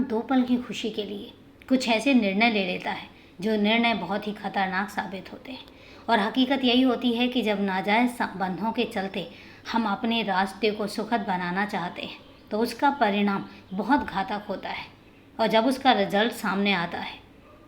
दो पल की खुशी के लिए कुछ ऐसे निर्णय ले लेता है जो निर्णय बहुत ही खतरनाक साबित होते हैं। और हकीकत यही होती है कि जब नाजायज़ संबंधों के चलते हम अपने रास्ते को सुखद बनाना चाहते हैं तो उसका परिणाम बहुत घातक होता है। और जब उसका रिजल्ट सामने आता है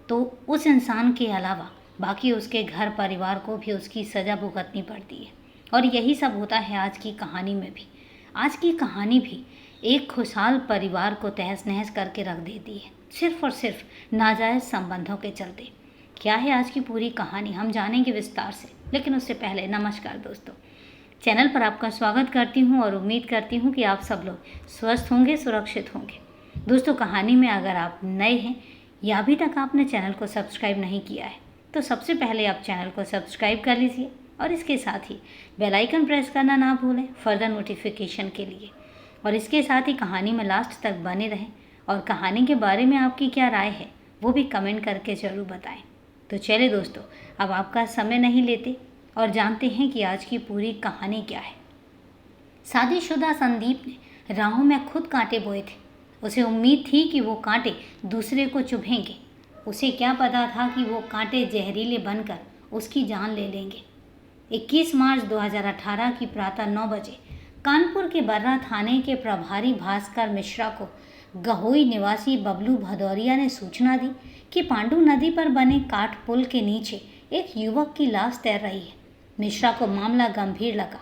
तो उस इंसान के अलावा बाकी उसके घर परिवार को भी उसकी सज़ा भुगतनी पड़ती है। और यही सब होता है आज की कहानी में भी। आज की कहानी भी एक खुशहाल परिवार को तहस नहस करके रख देती है, सिर्फ और सिर्फ नाजायज़ संबंधों के चलते। क्या है आज की पूरी कहानी, हम जानेंगे विस्तार से। लेकिन उससे पहले नमस्कार दोस्तों, चैनल पर आपका स्वागत करती हूं और उम्मीद करती हूं कि आप सब लोग स्वस्थ होंगे, सुरक्षित होंगे। दोस्तों, कहानी में अगर आप नए हैं या अभी तक आपने चैनल को सब्सक्राइब नहीं किया है तो सबसे पहले आप चैनल को सब्सक्राइब कर लीजिए और इसके साथ ही बेल आइकन प्रेस करना ना भूलें फर्दर नोटिफिकेशन के लिए। और इसके साथ ही कहानी में लास्ट तक बने रहें और कहानी के बारे में आपकी क्या राय है वो भी कमेंट करके ज़रूर बताएं। तो चलिए दोस्तों, अब आपका समय नहीं लेते और जानते हैं कि आज की पूरी कहानी क्या है। शादीशुदा संदीप ने राहों में खुद कांटे बोए थे। उसे उम्मीद थी कि वो कांटे दूसरे को चुभेंगे। उसे क्या पता था कि वो कांटे जहरीले बनकर उसकी जान ले लेंगे। 21 मार्च 2018 की प्रातः 9 बजे कानपुर के बर्रा थाने के प्रभारी भास्कर मिश्रा को गहोई निवासी बबलू भदौरिया ने सूचना दी कि पांडु नदी पर बने काठ पुल के नीचे एक युवक की लाश तैर रही है। मिश्रा को मामला गंभीर लगा।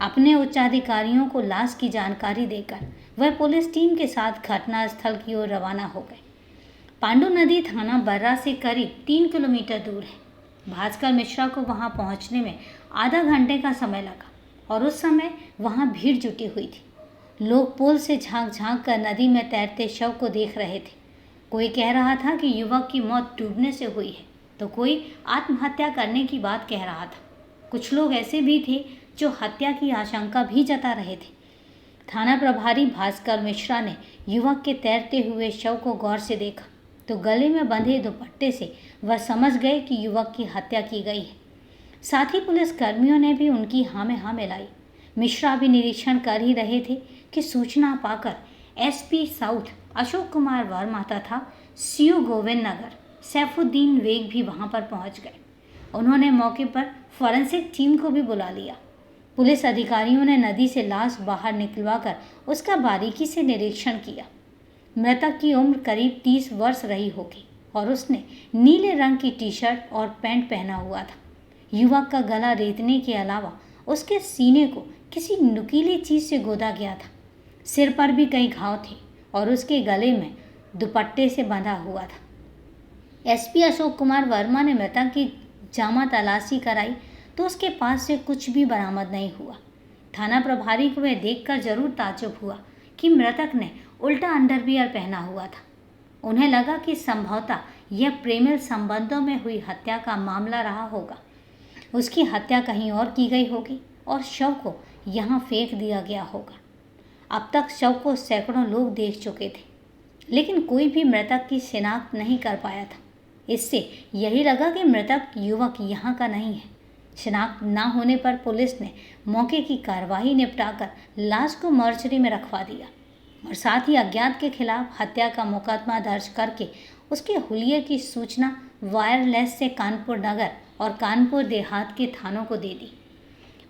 अपने उच्चाधिकारियों को लाश की जानकारी देकर वह पुलिस टीम के साथ घटनास्थल की ओर रवाना हो गए। पांडु नदी थाना बर्रा से करीब 3 किलोमीटर दूर है। भास्कर मिश्रा को वहां पहुंचने में आधा घंटे का समय लगा और उस समय वहां भीड़ जुटी हुई थी। लोग पुल से झांक झांक कर नदी में तैरते शव को देख रहे थे। कोई कह रहा था कि युवक की मौत डूबने से हुई है तो कोई आत्महत्या करने की बात कह रहा था। कुछ लोग ऐसे भी थे जो हत्या की आशंका भी जता रहे थे। थाना प्रभारी भास्कर मिश्रा ने युवक के तैरते हुए शव को गौर से देखा तो गले में बंधे दुपट्टे से वह समझ गए कि युवक की हत्या की गई है। साथ ही पुलिस कर्मियों ने भी उनकी हाँ में हाँ मिलाई। मिश्रा भी निरीक्षण कर ही रहे थे कि सूचना पाकर एसपी साउथ अशोक कुमार वर्मा तथा सीओ गोविंद नगर सैफुद्दीन वेग भी वहां पर पहुंच गए। उन्होंने मौके पर फॉरेंसिक टीम को भी बुला लिया। पुलिस अधिकारियों ने नदी से लाश बाहर निकलवाकर उसका बारीकी से निरीक्षण किया। मृतक की उम्र करीब 30 वर्ष रही होगी और उसने नीले रंग की टी-शर्ट और पैंट पहना हुआ था। युवक का गला रेतने के अलावा उसके सीने को किसी नुकीली चीज़ से गोदा गया था। सिर पर भी कई घाव थे और उसके गले में दुपट्टे से बंधा हुआ था। एसपी अशोक कुमार वर्मा ने मृतक की जामा तलाशी कराई तो उसके पास से कुछ भी बरामद नहीं हुआ। थाना प्रभारी को वह देखकर जरूर ताज्जुब हुआ कि मृतक ने उल्टा अंडरवियर पहना हुआ था। उन्हें लगा कि संभवतः यह प्रेमिल संबंधों में हुई हत्या का मामला रहा होगा। उसकी हत्या कहीं और की गई होगी और शव को यहाँ फेंक दिया गया होगा। अब तक शव को सैकड़ों लोग देख चुके थे लेकिन कोई भी मृतक की शिनाख्त नहीं कर पाया था। इससे यही लगा कि मृतक युवक यहाँ का नहीं है। शिनाख्त न होने पर पुलिस ने मौके की कार्रवाई निपटाकर लाश को मॉर्चरी में रखवा दिया और साथ ही अज्ञात के खिलाफ हत्या का मुकदमा दर्ज करके उसके हुलिये की सूचना वायरलेस से कानपुर नगर और कानपुर देहात के थानों को दे दी।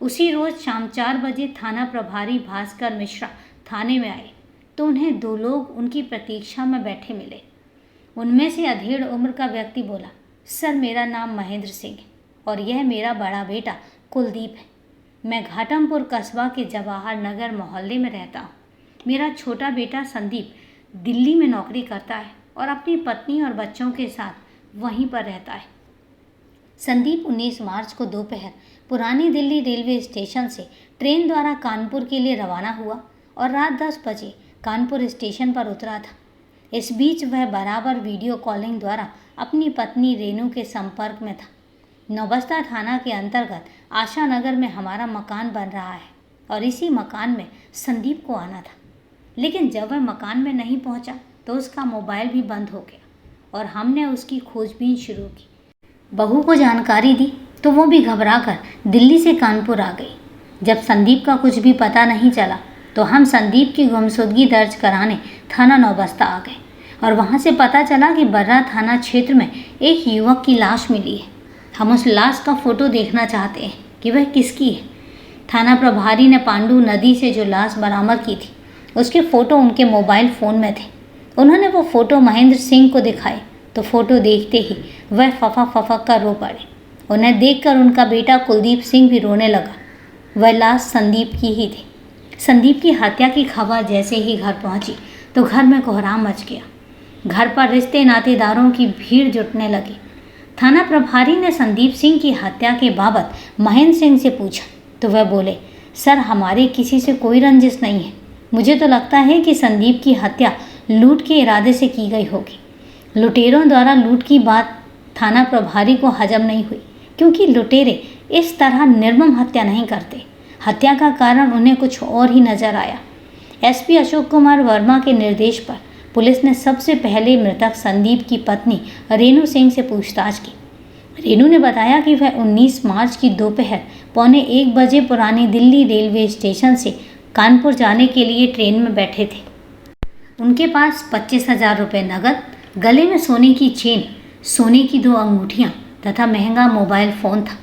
उसी रोज़ शाम 4 बजे थाना प्रभारी भास्कर मिश्रा थाने में आए तो उन्हें 2 लोग उनकी प्रतीक्षा में बैठे मिले। उनमें से अधेड़ उम्र का व्यक्ति बोला, सर मेरा नाम महेंद्र सिंह है और यह मेरा बड़ा बेटा कुलदीप है। मैं घाटमपुर कस्बा के जवाहर नगर मोहल्ले में रहता हूँ। मेरा छोटा बेटा संदीप दिल्ली में नौकरी करता है और अपनी पत्नी और बच्चों के साथ वहीं पर रहता है। संदीप 19 मार्च को दोपहर पुरानी दिल्ली रेलवे स्टेशन से ट्रेन द्वारा कानपुर के लिए रवाना हुआ और रात 10 बजे कानपुर स्टेशन पर उतरा था। इस बीच वह बराबर वीडियो कॉलिंग द्वारा अपनी पत्नी रेनू के संपर्क में था। नौबस्ता थाना के अंतर्गत आशा नगर में हमारा मकान बन रहा है और इसी मकान में संदीप को आना था। लेकिन जब वह मकान में नहीं पहुंचा तो उसका मोबाइल भी बंद हो गया और हमने उसकी खोजबीन शुरू की। बहू को जानकारी दी तो वो भी घबराकर दिल्ली से कानपुर आ गई। जब संदीप का कुछ भी पता नहीं चला तो हम संदीप की गुमशुदगी दर्ज कराने थाना नौबस्ता आ गए और वहाँ से पता चला कि बर्रा थाना क्षेत्र में एक युवक की लाश मिली है। हम उस लाश का फ़ोटो देखना चाहते हैं कि वह किसकी है। थाना प्रभारी ने पांडू नदी से जो लाश बरामद की थी उसके फ़ोटो उनके मोबाइल फ़ोन में थे। उन्होंने वो फ़ोटो महेंद्र सिंह को दिखाए तो फ़ोटो देखते ही वह फफक कर रो पड़े। उन्हें देखकर उनका बेटा कुलदीप सिंह भी रोने लगा। वह लाश संदीप की ही थी। संदीप की हत्या की खबर जैसे ही घर पहुंची तो घर में कोहराम मच गया। घर पर रिश्ते नातेदारों की भीड़ जुटने लगी। थाना प्रभारी ने संदीप सिंह की हत्या के बाबत महेंद्र सिंह से पूछा तो वह बोले, सर हमारे किसी से कोई रंजिश नहीं है। मुझे तो लगता है कि संदीप की हत्या लूट के इरादे से की गई होगी। लुटेरों द्वारा लूट की बात थाना प्रभारी को हजम नहीं हुई, क्योंकि लुटेरे इस तरह निर्मम हत्या नहीं करते। हत्या का कारण उन्हें कुछ और ही नजर आया। एसपी अशोक कुमार वर्मा के निर्देश पर पुलिस ने सबसे पहले मृतक संदीप की पत्नी रेणु सिंह से पूछताछ की। रेणु ने बताया कि वह 19 मार्च की दोपहर 1:15 बजे पुरानी दिल्ली रेलवे स्टेशन से कानपुर जाने के लिए ट्रेन में बैठे थे। उनके पास 25,000 रुपये नकद, गले में सोने की चेन, सोने की 2 अंगूठियाँ तथा महंगा मोबाइल फ़ोन था।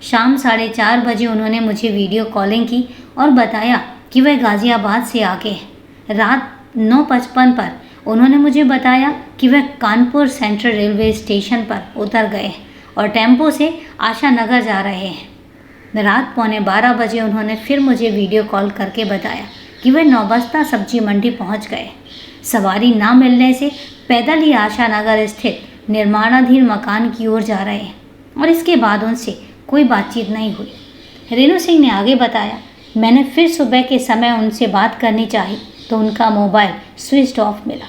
शाम 4:30 बजे उन्होंने मुझे वीडियो कॉलिंग की और बताया कि वह गाज़ियाबाद से आगे हैं। रात 9:55 पर उन्होंने मुझे बताया कि वह कानपुर सेंट्रल रेलवे स्टेशन पर उतर गए हैं और टेम्पो से आशा नगर जा रहे हैं। रात 11:15 बजे उन्होंने फिर मुझे वीडियो कॉल करके बताया कि वह नौबस्ता सब्जी मंडी पहुंच गए। सवारी ना मिलने से पैदल ही आशा नगर स्थित निर्माणाधीन मकान की ओर जा रहे हैं और इसके बाद उनसे कोई बातचीत नहीं हुई। रेणु सिंह ने आगे बताया, मैंने फिर सुबह के समय उनसे बात करनी चाही तो उनका मोबाइल स्विच ऑफ मिला।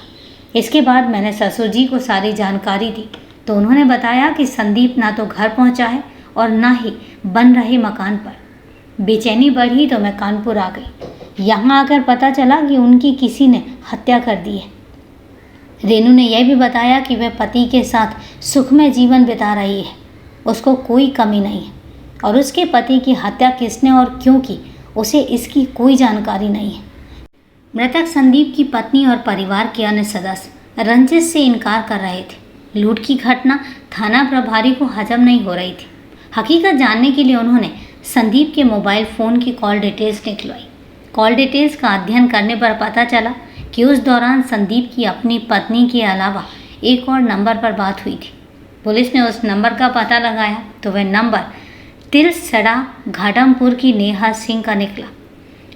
इसके बाद मैंने ससुर जी को सारी जानकारी दी तो उन्होंने बताया कि संदीप ना तो घर पहुंचा है और ना ही बन रहे मकान पर। बेचैनी बढ़ी तो मैं कानपुर आ गई। यहाँ आकर पता चला कि उनकी किसी ने हत्या कर दी है। रेणु ने यह भी बताया कि वह पति के साथ सुखमय जीवन बिता रही है, उसको कोई कमी नहीं है और उसके पति की हत्या किसने और क्यों की उसे इसकी कोई जानकारी नहीं है। मृतक संदीप की पत्नी और परिवार के अन्य सदस्य रंजिश से इनकार कर रहे थे। लूट की घटना थाना प्रभारी को हजम नहीं हो रही थी। हकीकत जानने के लिए उन्होंने संदीप के मोबाइल फ़ोन की कॉल डिटेल्स निकलवाई। कॉल डिटेल्स का अध्ययन करने पर पता चला कि उस दौरान संदीप की अपनी पत्नी के अलावा एक और नंबर पर बात हुई थी। पुलिस ने उस नंबर का पता लगाया तो वह नंबर तिलसड़ा घाटमपुर की नेहा सिंह का निकला।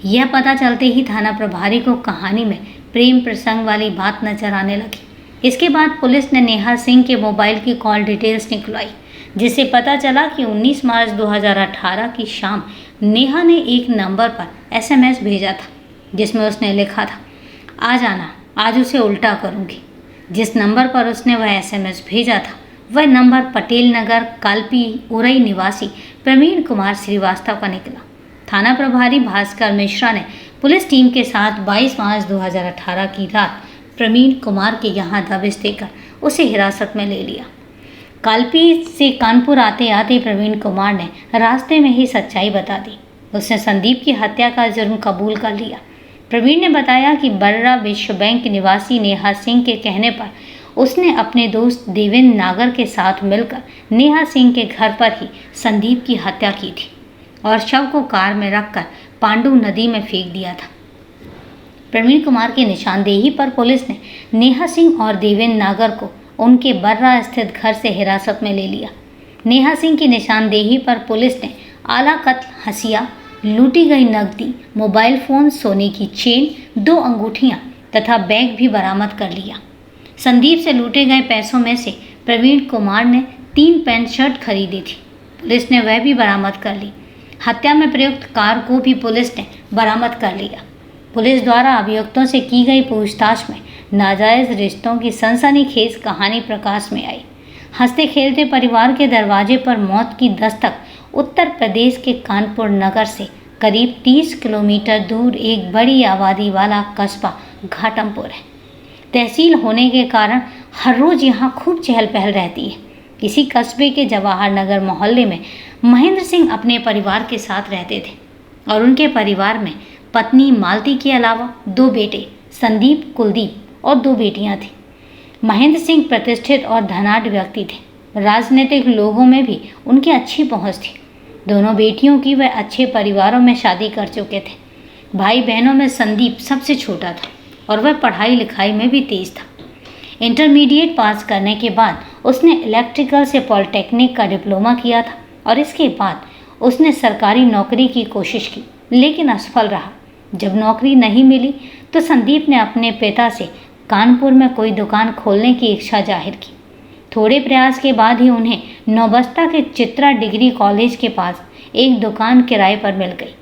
यह पता चलते ही थाना प्रभारी को कहानी में प्रेम प्रसंग वाली बात नजर आने लगी। इसके बाद पुलिस ने नेहा सिंह के मोबाइल की कॉल डिटेल्स निकलवाई, जिससे पता चला कि 19 मार्च 2018 की शाम नेहा ने एक नंबर पर SMS भेजा था, जिसमें उसने लिखा था, आ जाना, आज उसे उल्टा करूँगी। जिस नंबर पर उसने वह SMS भेजा था वह नंबर पटेल नगर कालपी उरई निवासी प्रवीण कुमार श्रीवास्तव का निकला। थाना प्रभारी भास्कर मिश्रा ने पुलिस टीम के साथ 22 मार्च 2018 की रात प्रवीण कुमार के यहाँ दबिश देकर उसे हिरासत में ले लिया। कालपी से कानपुर आते आते प्रवीण कुमार ने रास्ते में ही सच्चाई बता दी। उसने संदीप की हत्या का जुर्म कबूल कर लिया। प्रवीण ने बताया कि बर्रा विश्व बैंक निवासी नेहा सिंह के कहने पर उसने अपने दोस्त देवेंद्र नागर के साथ मिलकर नेहा सिंह के घर पर ही संदीप की हत्या की थी और शव को कार में रखकर पांडू नदी में फेंक दिया था। प्रवीण कुमार की निशानदेही पर पुलिस ने नेहा सिंह और देवेंद्र नागर को उनके बर्रा स्थित घर से हिरासत में ले लिया। नेहा सिंह की निशानदेही पर पुलिस ने आला कत्ल हसिया, लूटी गई नकदी, मोबाइल फ़ोन, सोने की चेन, 2 अंगूठियाँ तथा बैग भी बरामद कर लिया। संदीप से लूटे गए पैसों में से प्रवीण कुमार ने 3 पैंट शर्ट खरीदी थी। पुलिस ने वह भी बरामद कर ली। हत्या में प्रयुक्त कार को भी पुलिस ने बरामद कर लिया। पुलिस द्वारा अभियुक्तों से की गई पूछताछ में नाजायज़ रिश्तों की सनसनीखेज कहानी प्रकाश में आई। हंसते खेलते परिवार के दरवाजे पर मौत की दस्तक उत्तर प्रदेश के कानपुर नगर से करीब 30 किलोमीटर दूर एक बड़ी आबादी वाला कस्बा घाटमपुर है। तहसील होने के कारण हर रोज़ यहाँ खूब चहल पहल रहती है। इसी कस्बे के जवाहर नगर मोहल्ले में महेंद्र सिंह अपने परिवार के साथ रहते थे और उनके परिवार में पत्नी मालती के अलावा 2 बेटे संदीप, कुलदीप और 2 बेटियां थीं। महेंद्र सिंह प्रतिष्ठित और धनाढ्य व्यक्ति थे। राजनीतिक लोगों में भी उनकी अच्छी पहुंच थी। दोनों बेटियों की वह अच्छे परिवारों में शादी कर चुके थे। भाई बहनों में संदीप सबसे छोटा था और वह पढ़ाई लिखाई में भी तेज था। इंटरमीडिएट पास करने के बाद उसने इलेक्ट्रिकल से पॉलिटेक्निक का डिप्लोमा किया था और इसके बाद उसने सरकारी नौकरी की कोशिश की, लेकिन असफल रहा। जब नौकरी नहीं मिली तो संदीप ने अपने पिता से कानपुर में कोई दुकान खोलने की इच्छा जाहिर की। थोड़े प्रयास के बाद ही उन्हें नौबस्ता के चित्रा डिग्री कॉलेज के पास एक दुकान किराए पर मिल गई।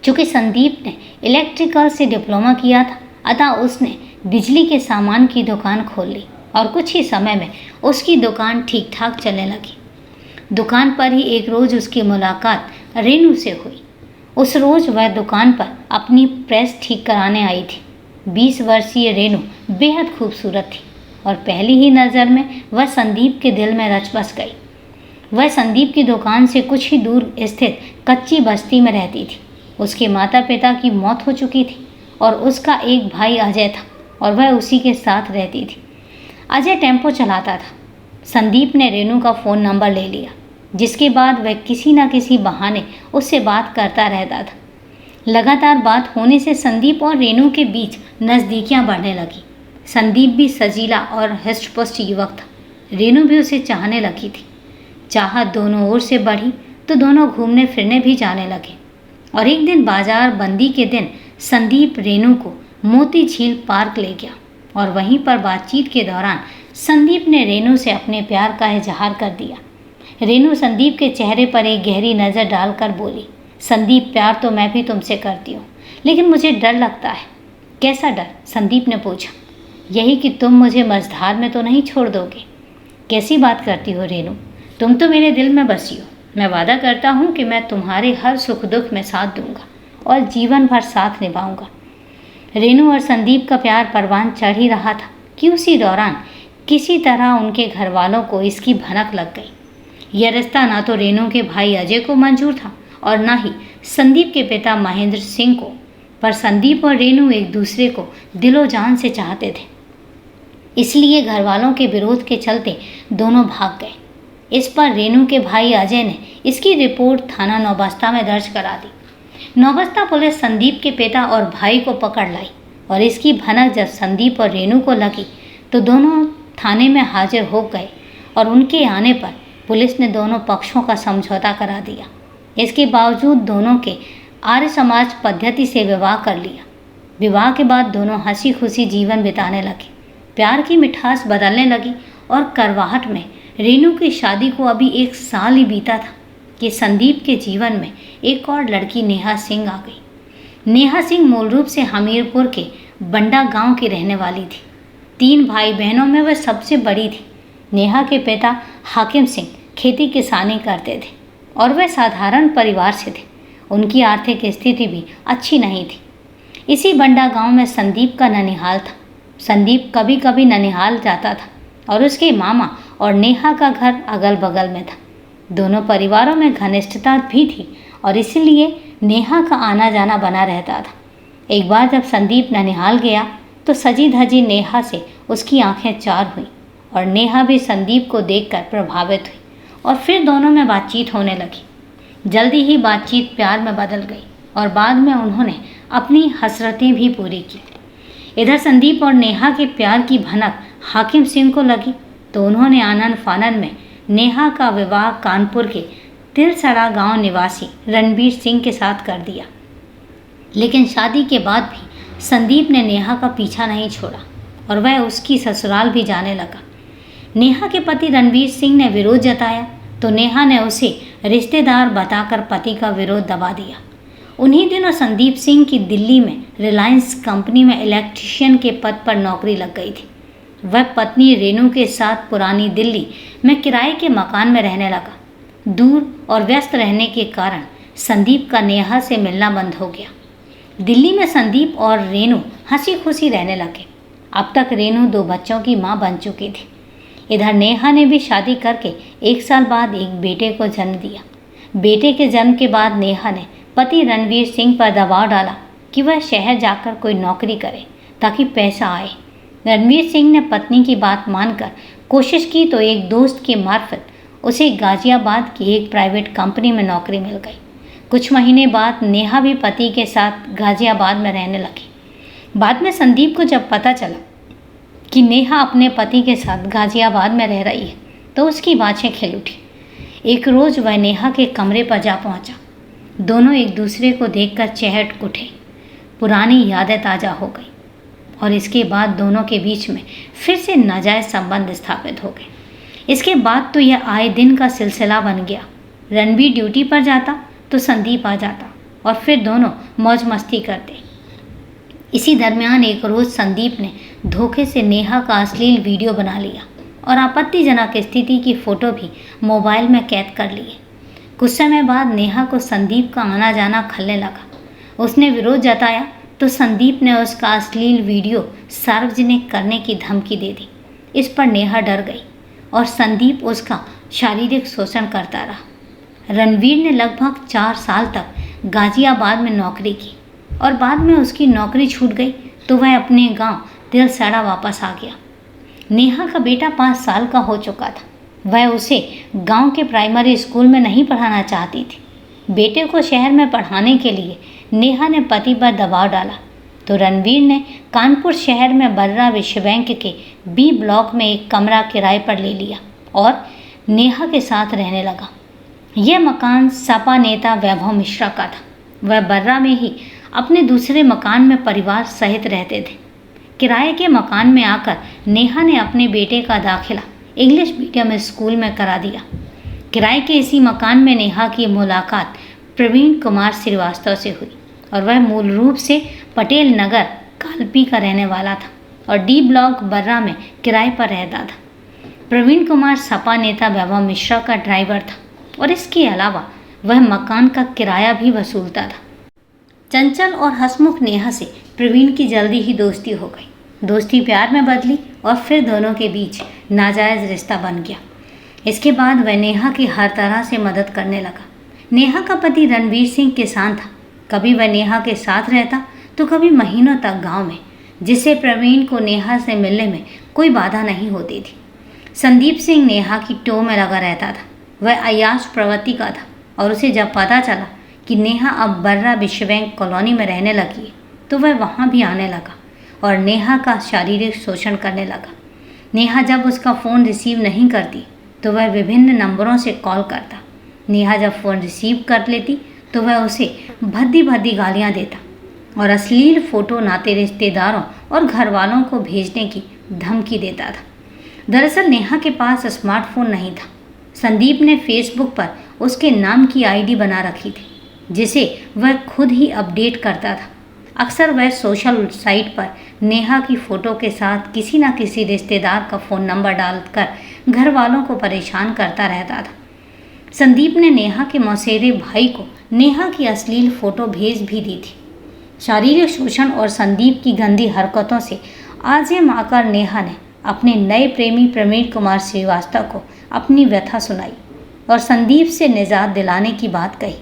चूँकि संदीप ने इलेक्ट्रिकल से डिप्लोमा किया था, अतः उसने बिजली के सामान की दुकान खोल ली और कुछ ही समय में उसकी दुकान ठीक ठाक चलने लगी। दुकान पर ही एक रोज़ उसकी मुलाकात रेनू से हुई। उस रोज़ वह दुकान पर अपनी प्रेस ठीक कराने आई थी। 20 वर्षीय रेनू बेहद खूबसूरत थी और पहली ही नज़र में वह संदीप के दिल में रच बस गई। वह संदीप की दुकान से कुछ ही दूर स्थित कच्ची बस्ती में रहती थी। उसके माता पिता की मौत हो चुकी थी और उसका एक भाई अजय था और वह उसी के साथ रहती थी। अजय टेम्पो चलाता था। संदीप ने रेनू का फ़ोन नंबर ले लिया, जिसके बाद वह किसी न किसी बहाने उससे बात करता रहता था। लगातार बात होने से संदीप और रेनू के बीच नज़दीकियाँ बढ़ने लगी। संदीप भी सजीला और हृष्ट-पुष्ट युवक था। रेनू भी उसे चाहने लगी थी। चाहत दोनों ओर से बढ़ी तो दोनों घूमने फिरने भी जाने लगे और एक दिन बाजार बंदी के दिन संदीप रेनू को मोती झील पार्क ले गया और वहीं पर बातचीत के दौरान संदीप ने रेनू से अपने प्यार का इजहार कर दिया। रेनू संदीप के चेहरे पर एक गहरी नज़र डालकर बोली, संदीप, प्यार तो मैं भी तुमसे करती हूँ, लेकिन मुझे डर लगता है। कैसा डर? संदीप ने पूछा। यही कि तुम मुझे मझधार में तो नहीं छोड़ दोगे। कैसी बात करती हो रेनू, तुम तो मेरे दिल में बसी हो। मैं वादा करता हूँ कि मैं तुम्हारे हर सुख दुख में साथ दूंगा और जीवन भर साथ निभाऊंगा। रेनू और संदीप का प्यार परवान चढ़ ही रहा था कि उसी दौरान किसी तरह उनके घर वालों को इसकी भनक लग गई। यह रिश्ता ना तो रेनू के भाई अजय को मंजूर था और न ही संदीप के पिता महेंद्र सिंह को, पर संदीप और रेनू एक दूसरे को दिलो जान से चाहते थे। इसलिए घर वालों के विरोध के चलते दोनों भाग गए। इस पर रेनू के भाई अजय ने इसकी रिपोर्ट थाना नौबस्ता में दर्ज करा दी। नौबस्ता पुलिस संदीप के पिता और भाई को पकड़ लाई और इसकी भनक जब संदीप और रेनू को लगी तो दोनों थाने में हाजिर हो गए और उनके आने पर पुलिस ने दोनों पक्षों का समझौता करा दिया। इसके बावजूद दोनों के आर्य समाज पद्धति से विवाह कर लिया। विवाह के बाद दोनों हंसी खुशी जीवन बिताने लगे। प्यार की मिठास बदलने लगी और करवाहट में रेनू की शादी को अभी 1 साल ही बीता था कि संदीप के जीवन में एक और लड़की नेहा सिंह आ गई। नेहा सिंह मूल रूप से हमीरपुर के बंडा गांव की रहने वाली थी। 3 भाई बहनों में वह सबसे बड़ी थी। नेहा के पिता हाकिम सिंह खेती किसानी करते थे और वह साधारण परिवार से थे। उनकी आर्थिक स्थिति भी अच्छी नहीं थी। इसी बंडा गांव में संदीप का ननिहाल था। संदीप कभी कभी ननिहाल जाता था और उसके मामा और नेहा का घर अगल बगल में था। दोनों परिवारों में घनिष्ठता भी थी और इसलिए नेहा का आना जाना बना रहता था। एक बार जब संदीप ननिहाल गया तो सजी धजी नेहा से उसकी आंखें चार हुई और नेहा भी संदीप को देखकर प्रभावित हुई और फिर दोनों में बातचीत होने लगी। जल्दी ही बातचीत प्यार में बदल गई और बाद में उन्होंने अपनी हसरतें भी पूरी की। इधर संदीप और नेहा के प्यार की भनक हाकिम सिंह को लगी तो उन्होंने आनन फानन में नेहा का विवाह कानपुर के तिलसरा गांव निवासी रणबीर सिंह के साथ कर दिया। लेकिन शादी के बाद भी संदीप ने नेहा का पीछा नहीं छोड़ा और वह उसकी ससुराल भी जाने लगा। नेहा के पति रणबीर सिंह ने विरोध जताया तो नेहा ने उसे रिश्तेदार बताकर पति का विरोध दबा दिया। उन्हीं दिनों संदीप सिंह की दिल्ली में रिलायंस कंपनी में इलेक्ट्रीशियन के पद पर नौकरी लग गई थी। वह पत्नी रेनू के साथ पुरानी दिल्ली में किराए के मकान में रहने लगा। दूर और व्यस्त रहने के कारण संदीप का नेहा से मिलना बंद हो गया। दिल्ली में संदीप और रेनू हंसी खुशी रहने लगे। अब तक रेनू 2 बच्चों की मां बन चुकी थी। इधर नेहा ने भी शादी करके 1 साल बाद एक बेटे को जन्म दिया। बेटे के जन्म के बाद नेहा ने पति रणबीर सिंह पर दबाव डाला कि वह शहर जाकर कोई नौकरी करे ताकि पैसा आए। रणवीर सिंह ने पत्नी की बात मानकर कोशिश की तो एक दोस्त के मार्फत उसे गाजियाबाद की एक प्राइवेट कंपनी में नौकरी मिल गई। कुछ महीने बाद नेहा भी पति के साथ गाजियाबाद में रहने लगी। बाद में संदीप को जब पता चला कि नेहा अपने पति के साथ गाजियाबाद में रह रही है तो उसकी बाँछें खिल उठी। एक रोज़ वह नेहा के कमरे पर जा पहुंचा। दोनों एक दूसरे को देखकर चहट उठे। पुरानी यादें ताज़ा हो गई और इसके बाद दोनों के बीच में फिर से नाजायज़ संबंध स्थापित हो गए। इसके बाद तो यह आए दिन का सिलसिला बन गया। रणबीर ड्यूटी पर जाता तो संदीप आ जाता और फिर दोनों मौज मस्ती करते। इसी दरमियान एक रोज़ संदीप ने धोखे से नेहा का अश्लील वीडियो बना लिया और आपत्तिजनक स्थिति की फ़ोटो भी मोबाइल में कैद कर लिए। कुछ समय बाद नेहा को संदीप का आना जाना खलने लगा। उसने विरोध जताया तो संदीप ने उसका अश्लील वीडियो सार्वजनिक करने की धमकी दे दी। इस पर नेहा डर गई और संदीप उसका शारीरिक शोषण करता रहा। रणवीर ने लगभग 4 साल तक गाजियाबाद में नौकरी की और बाद में उसकी नौकरी छूट गई तो वह अपने गांव दिलसड़ा वापस आ गया। नेहा का बेटा 5 साल का हो चुका था। वह उसे गांव के प्राइमरी स्कूल में नहीं पढ़ाना चाहती थी। बेटे को शहर में पढ़ाने के लिए नेहा ने पति पर दबाव डाला तो रणवीर ने कानपुर शहर में बर्रा विश्व बैंक के बी ब्लॉक में एक कमरा किराए पर ले लिया और नेहा के साथ रहने लगा। यह मकान सपा नेता वैभव मिश्रा का था। वह बर्रा में ही अपने दूसरे मकान में परिवार सहित रहते थे। किराए के मकान में आकर नेहा ने अपने बेटे का दाखिला इंग्लिश मीडियम स्कूल में करा दिया। किराए के इसी मकान में नेहा की मुलाकात प्रवीण कुमार श्रीवास्तव से हुई और वह मूल रूप से पटेल नगर कालपी का रहने वाला था और डी ब्लॉक बर्रा में किराए पर रहता था। प्रवीण कुमार सपा नेता वैभव मिश्रा का ड्राइवर था और इसके अलावा वह मकान का किराया भी वसूलता था। चंचल और हंसमुख नेहा से प्रवीण की जल्दी ही दोस्ती हो गई। दोस्ती प्यार में बदली और फिर दोनों के बीच नाजायज़ रिश्ता बन गया। इसके बाद वह नेहा की हर तरह से मदद करने लगा। नेहा का पति रणवीर सिंह किसान था। कभी वह नेहा के साथ रहता तो कभी महीनों तक गांव में, जिससे प्रवीण को नेहा से मिलने में कोई बाधा नहीं होती थी। संदीप सिंह नेहा की टो में लगा रहता था। वह अय्याश प्रवृत्ति का था और उसे जब पता चला कि नेहा अब बर्रा विश्व बैंक कॉलोनी में रहने लगी है तो वह वहाँ भी आने लगा और नेहा का शारीरिक शोषण करने लगा। नेहा जब उसका फ़ोन रिसीव नहीं करती तो वह विभिन्न नंबरों से कॉल करता। नेहा जब फ़ोन रिसीव कर लेती तो वह उसे भद्दी भद्दी गालियाँ देता और अश्लील फ़ोटो नाते रिश्तेदारों और घर वालों को भेजने की धमकी देता था। दरअसल नेहा के पास स्मार्टफोन नहीं था। संदीप ने फेसबुक पर उसके नाम की आईडी बना रखी थी जिसे वह खुद ही अपडेट करता था। अक्सर वह सोशल साइट पर नेहा की फ़ोटो के साथ किसी न किसी रिश्तेदार का फ़ोन नंबर डालकर घर वालों को परेशान करता रहता था। संदीप ने नेहा के मौसेरे भाई को नेहा की अश्लील फ़ोटो भेज भी दी थी। शारीरिक शोषण और संदीप की गंदी हरकतों से आज़म आकर नेहा ने अपने नए प्रेमी प्रवीण कुमार श्रीवास्तव को अपनी व्यथा सुनाई और संदीप से निजात दिलाने की बात कही।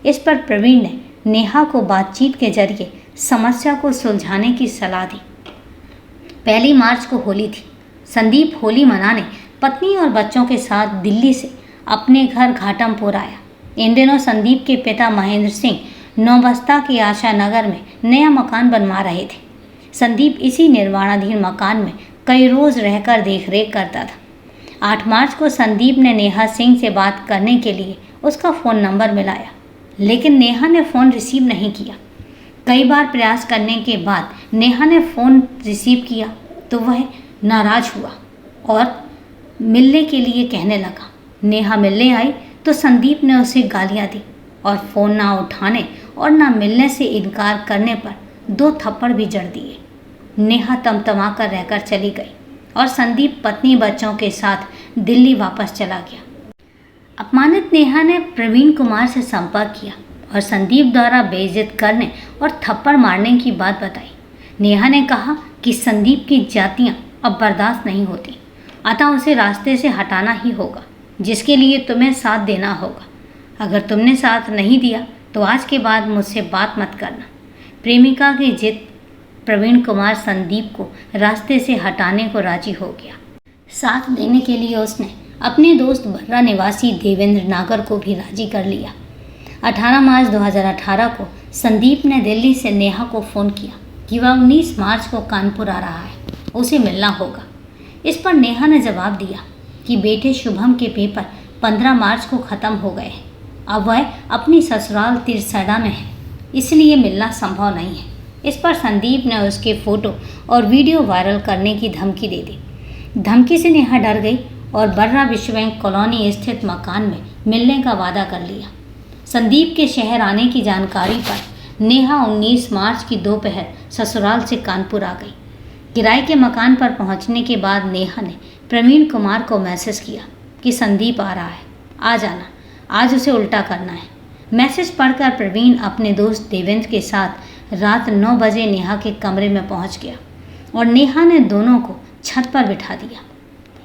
इस पर प्रवीण ने नेहा को बातचीत के जरिए समस्या को सुलझाने की सलाह दी। 1 मार्च को होली थी। संदीप होली मनाने पत्नी और बच्चों के साथ दिल्ली से अपने घर घाटमपुर आया। इन दिनों संदीप के पिता महेंद्र सिंह नौबस्ता के आशा नगर में नया मकान बनवा रहे थे। संदीप इसी निर्माणाधीन मकान में कई रोज़ रहकर देखरेख करता था। 8 मार्च को संदीप ने नेहा सिंह से बात करने के लिए उसका फ़ोन नंबर मिलाया, लेकिन नेहा ने फ़ोन रिसीव नहीं किया। कई बार प्रयास करने के बाद नेहा ने फ़ोन रिसीव किया तो वह नाराज़ हुआ और मिलने के लिए कहने लगा। नेहा मिलने आई तो संदीप ने उसे गालियाँ दी और फ़ोन ना उठाने और ना मिलने से इनकार करने पर 2 थप्पड़ भी जड़ दिए। नेहा तमतमा कर रहकर चली गई और संदीप पत्नी बच्चों के साथ दिल्ली वापस चला गया। अपमानित नेहा ने प्रवीण कुमार से संपर्क किया और संदीप द्वारा बेइज्जत करने और थप्पड़ मारने की बात बताई। नेहा ने कहा कि संदीप की जातियाँ अब बर्दाश्त नहीं होती, अतः उसे रास्ते से हटाना ही होगा, जिसके लिए तुम्हें साथ देना होगा। अगर तुमने साथ नहीं दिया तो आज के बाद मुझसे बात मत करना। प्रेमिका की जिद प्रवीण कुमार संदीप को रास्ते से हटाने को राजी हो गया। साथ देने के लिए उसने अपने दोस्त बर्रा निवासी देवेंद्र नागर को भी राजी कर लिया। 18 मार्च 2018 को संदीप ने दिल्ली से नेहा को फ़ोन किया कि वह 19 मार्च को कानपुर आ रहा है, उसे मिलना होगा। इस पर नेहा ने जवाब दिया कि बेटे शुभम के पेपर 15 मार्च को ख़त्म हो गए हैं, अब वह अपनी ससुराल तिरसड़ा में है, इसलिए मिलना संभव नहीं है। इस पर संदीप ने उसके फ़ोटो और वीडियो वायरल करने की धमकी दे दी। धमकी से नेहा डर गई और बर्रा विश्व बैंक कॉलोनी स्थित मकान में मिलने का वादा कर लिया। संदीप के शहर आने की जानकारी पर नेहा 19 मार्च की दोपहर ससुराल से कानपुर आ गई। किराए के मकान पर पहुंचने के बाद नेहा ने प्रवीण कुमार को मैसेज किया कि संदीप आ रहा है, आ जाना, आज उसे उल्टा करना है। मैसेज पढ़कर प्रवीण अपने दोस्त देवेंद्र के साथ रात 9 बजे नेहा के कमरे में पहुंच गया और नेहा ने दोनों को छत पर बिठा दिया।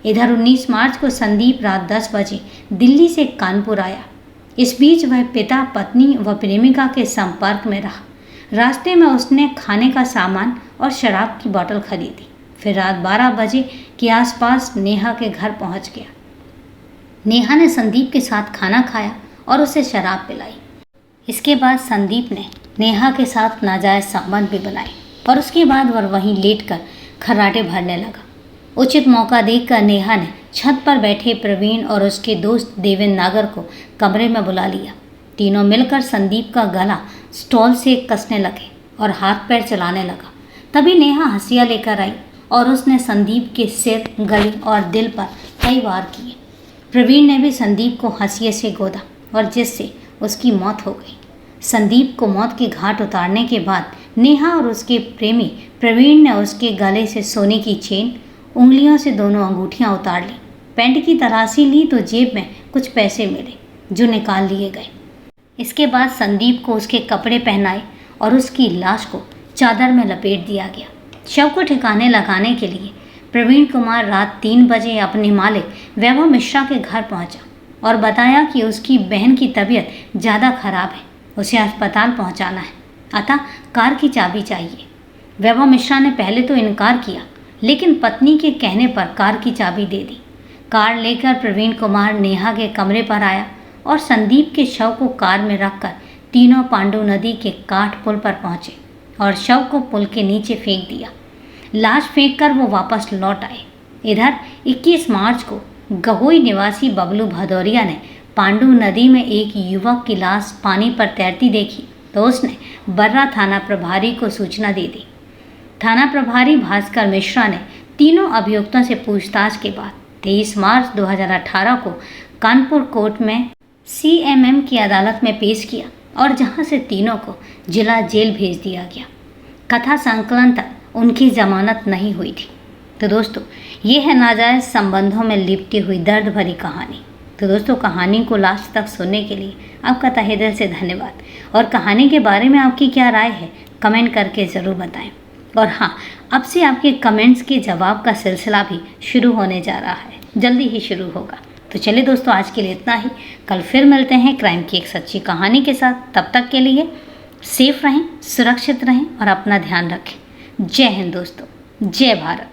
इधर 19 मार्च को संदीप रात 10 बजे दिल्ली से कानपुर आया। इस बीच वह पिता, पत्नी व प्रेमिका के संपर्क में रहा। रास्ते में उसने खाने का सामान और शराब की बोतल खरीदी। फिर रात 12 बजे के आसपास नेहा के घर पहुंच गया। नेहा ने संदीप के साथ खाना खाया और उसे शराब पिलाई। इसके बाद संदीप ने नेहा के साथ नाजायज़ संबंध भी बनाए और उसके बाद वह वहीं लेटकर खर्राटे भरने लगा। उचित मौका देखकर नेहा ने छत पर बैठे प्रवीण और उसके दोस्त देवेंद्र नागर को कमरे में बुला लिया। तीनों मिलकर संदीप का गला स्टॉल से कसने लगे और हाथ पैर चलाने लगा। तभी नेहा हंसिया लेकर आई और उसने संदीप के सिर, गले और दिल पर कई वार किए। प्रवीण ने भी संदीप को हंसिये से गोदा और जिससे उसकी मौत हो गई। संदीप को मौत के घाट उतारने के बाद नेहा और उसके प्रेमी प्रवीण ने उसके गले से सोने की चेन, उंगलियों से दोनों अंगूठियां उतार ली। पैंट की तलाशी ली तो जेब में कुछ पैसे मिले जो निकाल लिए गए। इसके बाद संदीप को उसके कपड़े पहनाए और उसकी लाश को चादर में लपेट दिया गया। शव को ठिकाने लगाने के लिए प्रवीण कुमार रात 3 बजे अपने मालिक वैभव मिश्रा के घर पहुंचा और बताया कि उसकी बहन की तबीयत ज़्यादा खराब है, उसे अस्पताल पहुंचाना है, अतः कार की चाबी चाहिए। वैभव मिश्रा ने पहले तो इनकार किया, लेकिन पत्नी के कहने पर कार की चाबी दे दी। कार लेकर प्रवीण कुमार नेहा के कमरे पर आया और संदीप के शव को कार में रखकर तीनों पांडु नदी के काठ पुल पर पहुंचे और शव को पुल के नीचे फेंक दिया। लाश फेंककर वो वापस लौट आए। इधर 21 मार्च को गहोई निवासी बबलू भदौरिया ने पांडु नदी में एक युवक की लाश पानी पर तैरती देखी तो उसने बर्रा थाना प्रभारी को सूचना दे दी। थाना प्रभारी भास्कर मिश्रा ने तीनों अभियुक्तों से पूछताछ के बाद 23 मार्च 2018 को कानपुर कोर्ट में सीएमएम की अदालत में पेश किया और जहां से तीनों को जिला जेल भेज दिया गया। कथा संकलन तक उनकी जमानत नहीं हुई थी। तो दोस्तों, ये है नाजायज़ संबंधों में लिपटी हुई दर्द भरी कहानी। तो दोस्तों, कहानी को लास्ट तक सुनने के लिए आपका तहे दिल से धन्यवाद। और कहानी के बारे में आपकी क्या राय है, कमेंट करके ज़रूर बताएं। और हाँ, अब से आपके कमेंट्स के जवाब का सिलसिला भी शुरू होने जा रहा है, जल्दी ही शुरू होगा। तो चलिए दोस्तों, आज के लिए इतना ही। कल फिर मिलते हैं क्राइम की एक सच्ची कहानी के साथ। तब तक के लिए सेफ रहें, सुरक्षित रहें और अपना ध्यान रखें। जय हिंद दोस्तों, जय भारत।